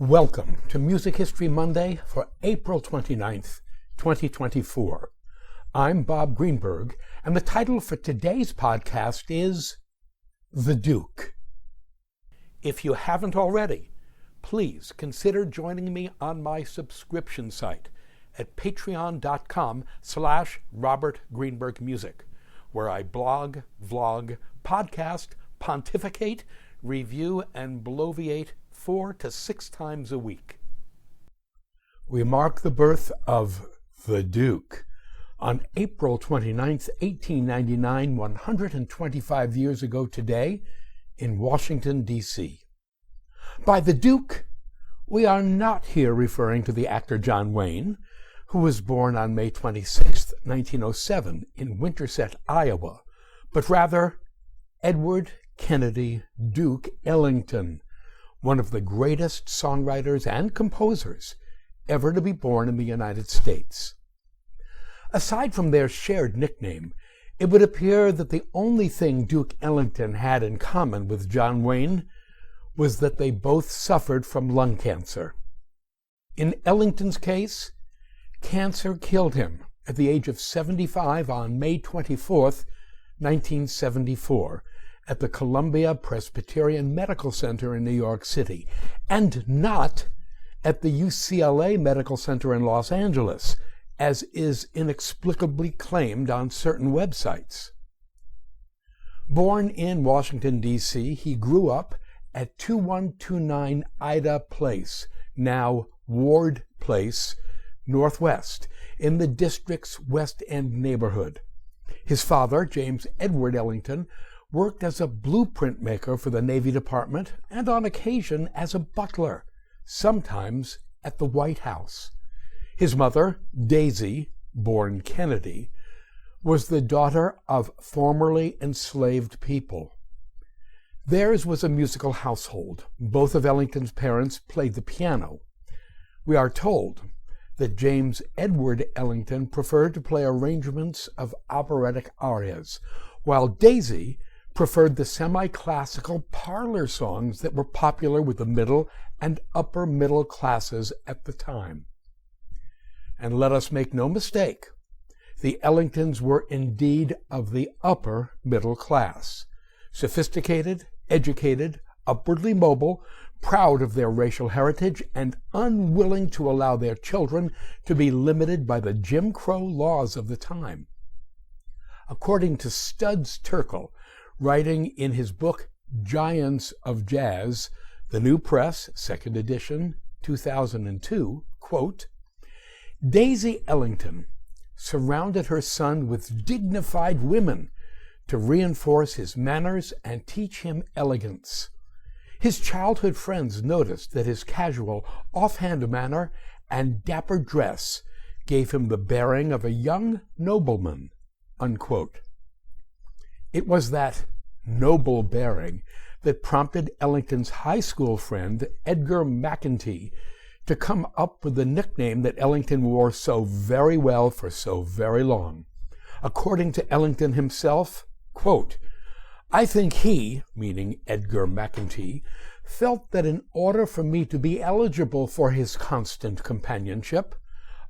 Welcome to Music History Monday for April 29th, 2024. I'm Bob Greenberg, and the title for today's podcast is The Duke. If you haven't already, please consider joining me on my subscription site at patreon.com/RobertGreenbergMusic, where I blog, vlog, podcast, pontificate, review, and bloviate 4 to 6 times a week. We mark the birth of the Duke on April 29th, 1899, 125 years ago today, in Washington, D.C. By the Duke, we are not here referring to the actor John Wayne, who was born on May 26, 1907, in Winterset, Iowa, but rather Edward Kennedy Duke Ellington, one of the greatest songwriters and composers ever to be born in the United States. Aside from their shared nickname, it would appear that the only thing Duke Ellington had in common with John Wayne was that they both suffered from lung cancer. In Ellington's case, cancer killed him at the age of 75 on May 24, 1974, at the Columbia Presbyterian Medical Center in New York City, and not at the UCLA Medical Center in Los Angeles, as is inexplicably claimed on certain websites. Born in Washington, D.C., he grew up at 2129 Ida Place, now Ward Place, Northwest, in the district's West End neighborhood. His father, James Edward Ellington, worked as a blueprint maker for the Navy Department and on occasion as a butler, sometimes at the White House. His mother, Daisy, born Kennedy, was the daughter of formerly enslaved people. Theirs was a musical household. Both of Ellington's parents played the piano. We are told that James Edward Ellington preferred to play arrangements of operatic arias, while Daisy preferred the semi-classical parlor songs that were popular with the middle and upper middle classes at the time. And let us make no mistake, the Ellingtons were indeed of the upper middle class, sophisticated, educated, upwardly mobile, proud of their racial heritage, and unwilling to allow their children to be limited by the Jim Crow laws of the time. According to Studs Terkel, writing in his book Giants of Jazz, The New Press, 2nd edition, 2002, quote, Daisy Ellington surrounded her son with dignified women to reinforce his manners and teach him elegance. His childhood friends noticed that his casual, offhand manner and dapper dress gave him the bearing of a young nobleman, unquote. It was that noble bearing that prompted Ellington's high school friend, Edgar McEntee, to come up with the nickname that Ellington wore so very well for so very long. According to Ellington himself, quote, I think he, meaning Edgar McEntee, felt that in order for me to be eligible for his constant companionship,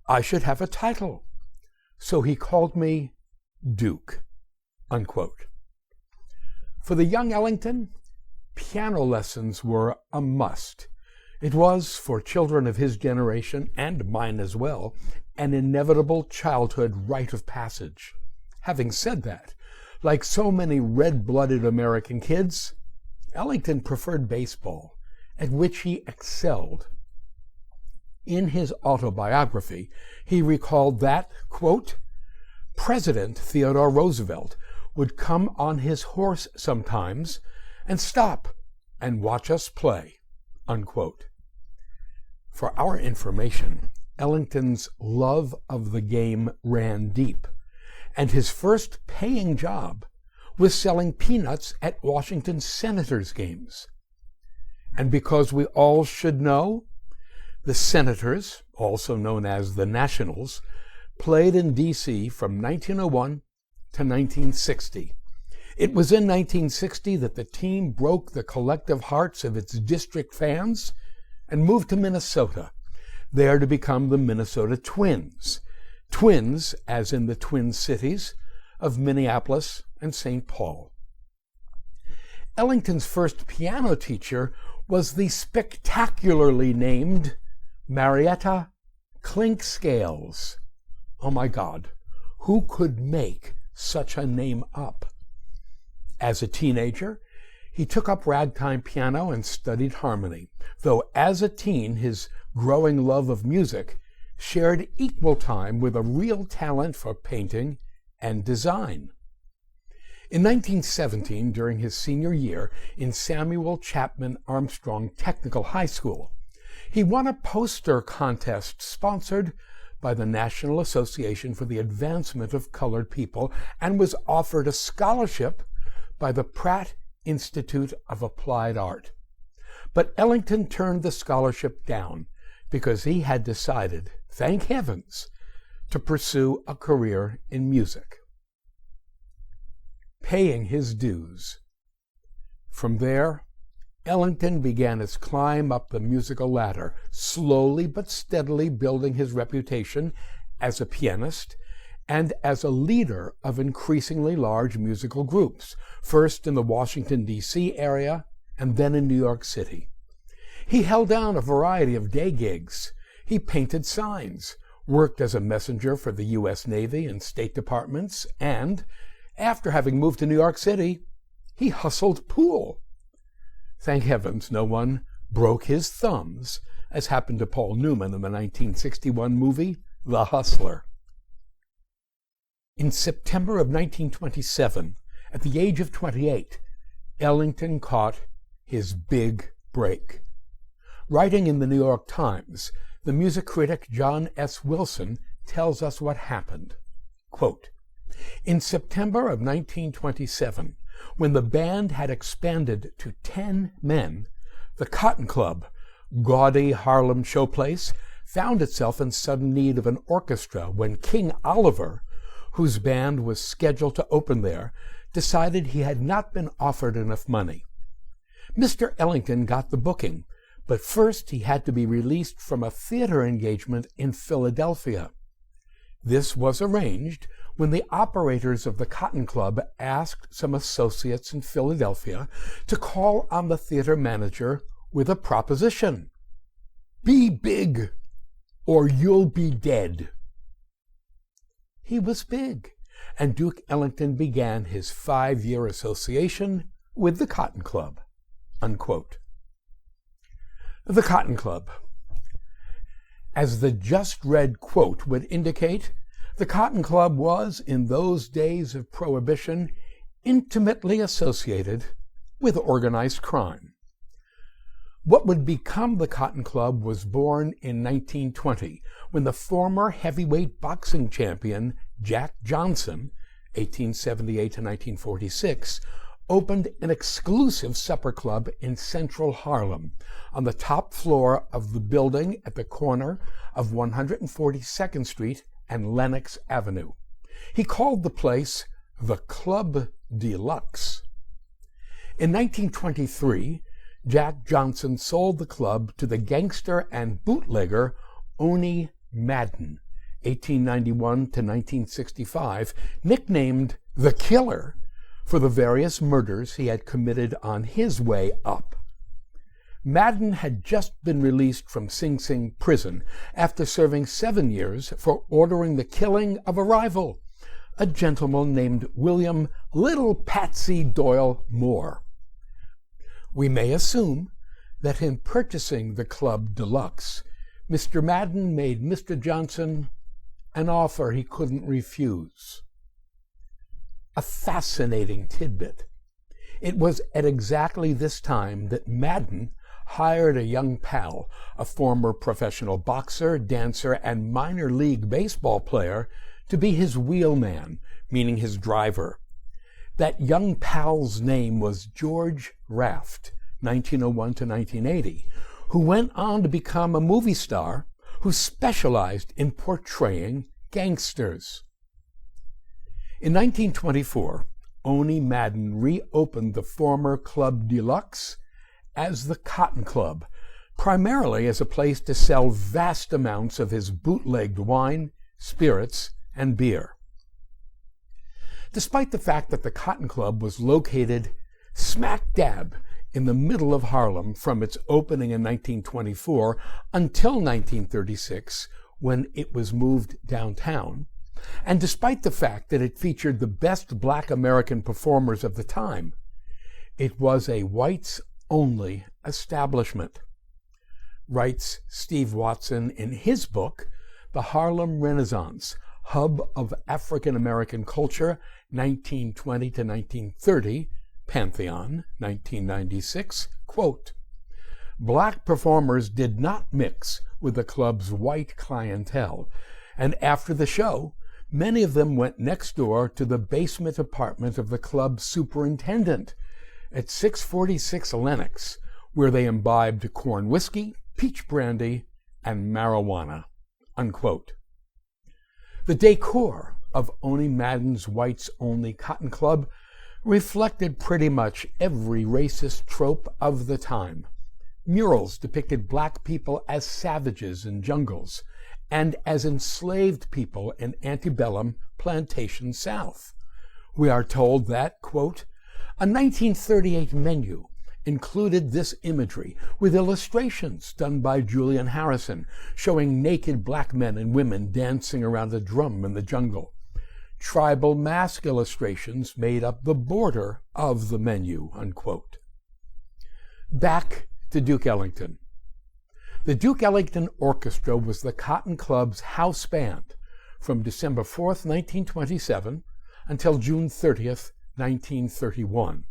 I should have a title. So he called me Duke, unquote. For the young Ellington, piano lessons were a must. It was, for children of his generation, and mine as well, an inevitable childhood rite of passage. Having said that, like so many red-blooded American kids, Ellington preferred baseball, at which he excelled. In his autobiography, he recalled that, quote, President Theodore Roosevelt would come on his horse sometimes and stop and watch us play, unquote. For our information, Ellington's love of the game ran deep, and his first paying job was selling peanuts at Washington Senators games. And because we all should know, the Senators, also known as the Nationals, played in D.C. from 1901 to 1960. It was in 1960 that the team broke the collective hearts of its district fans and moved to Minnesota, there to become the Minnesota Twins. Twins, as in the Twin Cities of Minneapolis and St. Paul. Ellington's first piano teacher was the spectacularly named Marietta Clinkscales. Oh my God, who could make such a name up? As a teenager, he took up ragtime piano and studied harmony, though as a teen his growing love of music shared equal time with a real talent for painting and design. In 1917, during his senior year in Samuel Chapman Armstrong Technical High School, he won a poster contest sponsored by the National Association for the Advancement of Colored People and was offered a scholarship by the Pratt Institute of Applied Art. But Ellington turned the scholarship down because he had decided, thank heavens, to pursue a career in music. Paying his dues. From there, Ellington began his climb up the musical ladder, slowly but steadily building his reputation as a pianist and as a leader of increasingly large musical groups, first in the Washington, D.C. area and then in New York City. He held down a variety of day gigs. He painted signs, worked as a messenger for the U.S. Navy and State Departments, and, after having moved to New York City, he hustled pool. Thank heavens no one broke his thumbs, as happened to Paul Newman in the 1961 movie The Hustler. In September of 1927, at the age of 28, Ellington caught his big break. Writing in the New York Times, the music critic John S. Wilson tells us what happened. Quote, in September of 1927, when the band had expanded to 10 men, the Cotton Club, gaudy Harlem showplace, found itself in sudden need of an orchestra when King Oliver, whose band was scheduled to open there, decided he had not been offered enough money. Mr. Ellington got the booking, but first he had to be released from a theater engagement in Philadelphia. This was arranged when the operators of the Cotton Club asked some associates in Philadelphia to call on the theater manager with a proposition. Be big, or you'll be dead. He was big, and Duke Ellington began his 5-year association with the Cotton Club. Unquote. The Cotton Club. As the just-read quote would indicate, the Cotton Club was, in those days of Prohibition, intimately associated with organized crime. What would become the Cotton Club was born in 1920, when the former heavyweight boxing champion Jack Johnson, 1878 to 1946, opened an exclusive supper club in central Harlem, on the top floor of the building at the corner of 142nd Street and Lenox Avenue. He called the place the Club Deluxe. In 1923, Jack Johnson sold the club to the gangster and bootlegger Owney Madden, 1891 to 1965, nicknamed the Killer, for the various murders he had committed on his way up. Madden had just been released from Sing Sing prison after serving 7 years for ordering the killing of a rival, a gentleman named William Little Patsy Doyle Moore. We may assume that in purchasing the Club Deluxe, Mr. Madden made Mr. Johnson an offer he couldn't refuse. A fascinating tidbit. It was at exactly this time that Madden hired a young pal, a former professional boxer, dancer, and minor league baseball player, to be his wheelman, meaning his driver. That young pal's name was George Raft, 1901 to 1980, who went on to become a movie star who specialized in portraying gangsters. In 1924, Owney Madden reopened the former Club Deluxe as the Cotton Club, primarily as a place to sell vast amounts of his bootlegged wine, spirits, and beer. Despite the fact that the Cotton Club was located smack dab in the middle of Harlem from its opening in 1924 until 1936, when it was moved downtown, and despite the fact that it featured the best Black American performers of the time, it was a whites-only establishment. Writes Steve Watson in his book, The Harlem Renaissance, Hub of African American Culture, 1920 to 1930, Pantheon, 1996, quote, "Black performers did not mix with the club's white clientele, and after the show, many of them went next door to the basement apartment of the club's superintendent at 646 Lenox, where they imbibed corn whiskey, peach brandy, and marijuana," unquote. The decor of Owney Madden's whites-only Cotton Club reflected pretty much every racist trope of the time. Murals depicted Black people as savages in jungles and as enslaved people in antebellum plantation South. We are told that, quote, "A 1938 menu included this imagery with illustrations done by Julian Harrison showing naked Black men and women dancing around a drum in the jungle. Tribal mask illustrations made up the border of the menu," unquote. Back to Duke Ellington. The Duke Ellington Orchestra was the Cotton Club's house band from December 4th, 1927 until June 30th, 1931.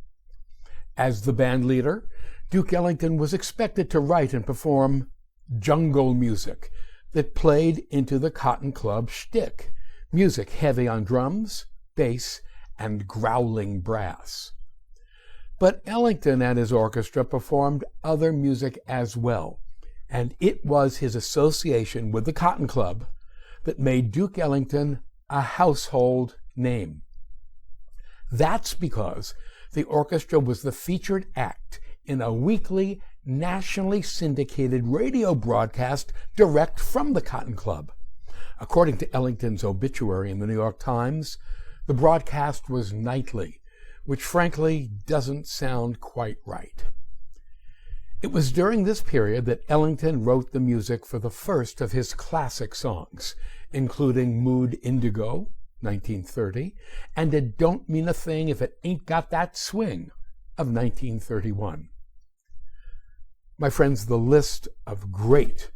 As the band leader, Duke Ellington was expected to write and perform jungle music that played into the Cotton Club shtick, music heavy on drums, bass, and growling brass. But Ellington and his orchestra performed other music as well, and it was his association with the Cotton Club that made Duke Ellington a household name. That's because the orchestra was the featured act in a weekly, nationally syndicated radio broadcast direct from the Cotton Club. According to Ellington's obituary in the New York Times, the broadcast was nightly, which frankly doesn't sound quite right. It was during this period that Ellington wrote the music for the first of his classic songs, including Mood Indigo, 1930, and It Don't Mean a Thing If It Ain't Got That Swing of 1931. My friends, the list of great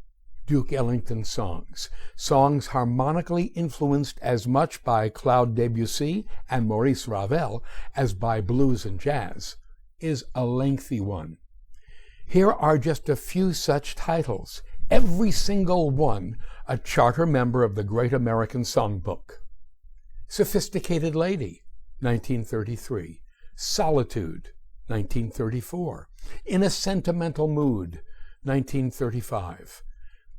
Duke Ellington songs harmonically influenced as much by Claude Debussy and Maurice Ravel as by blues and jazz, is a lengthy one. Here are just a few such titles, every single one a charter member of the Great American Songbook. Sophisticated Lady, 1933. Solitude, 1934. In a Sentimental Mood, 1935.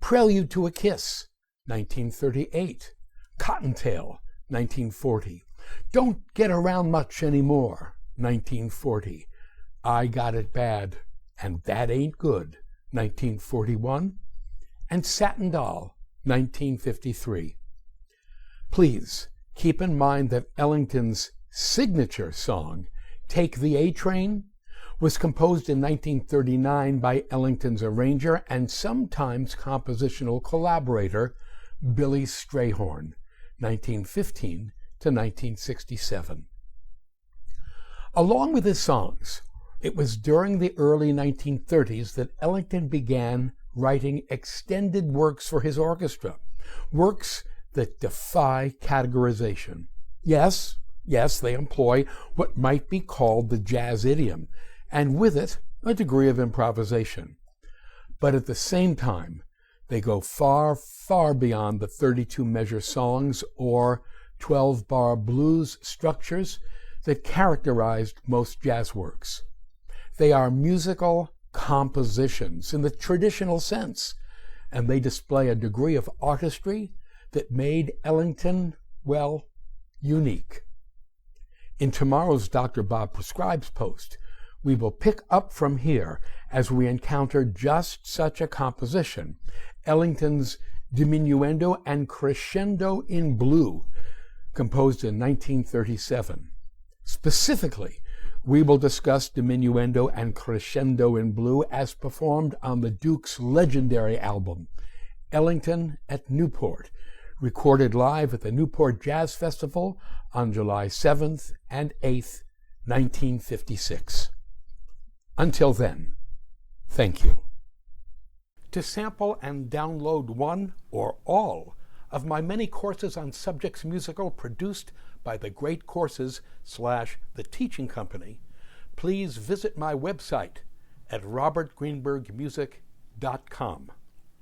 Prelude to a Kiss, 1938. Cottontail, 1940. Don't Get Around Much Anymore, 1940. I Got It Bad, and That Ain't Good, 1941. And Satin Doll, 1953. Please keep in mind that Ellington's signature song, Take the A-Train, was composed in 1939 by Ellington's arranger and sometimes compositional collaborator, Billy Strayhorn, 1915 to 1967. Along with his songs, it was during the early 1930s that Ellington began writing extended works for his orchestra, works that defy categorization. Yes, they employ what might be called the jazz idiom, and with it, a degree of improvisation. But at the same time, they go far, far beyond the 32-measure songs or 12-bar blues structures that characterized most jazz works. They are musical compositions in the traditional sense, and they display a degree of artistry that made Ellington, well, unique. In tomorrow's Dr. Bob Prescribes post, We will pick up from here as we encounter just such a composition, Ellington's Diminuendo and Crescendo in Blue, composed in 1937. Specifically, we will discuss Diminuendo and Crescendo in Blue as performed on the Duke's legendary album, Ellington at Newport, recorded live at the Newport Jazz Festival on July 7th and 8th, 1956. Until then, thank you. To sample and download one or all of my many courses on subjects musical produced by the Great Courses/The Teaching Company, please visit my website at robertgreenbergmusic.com.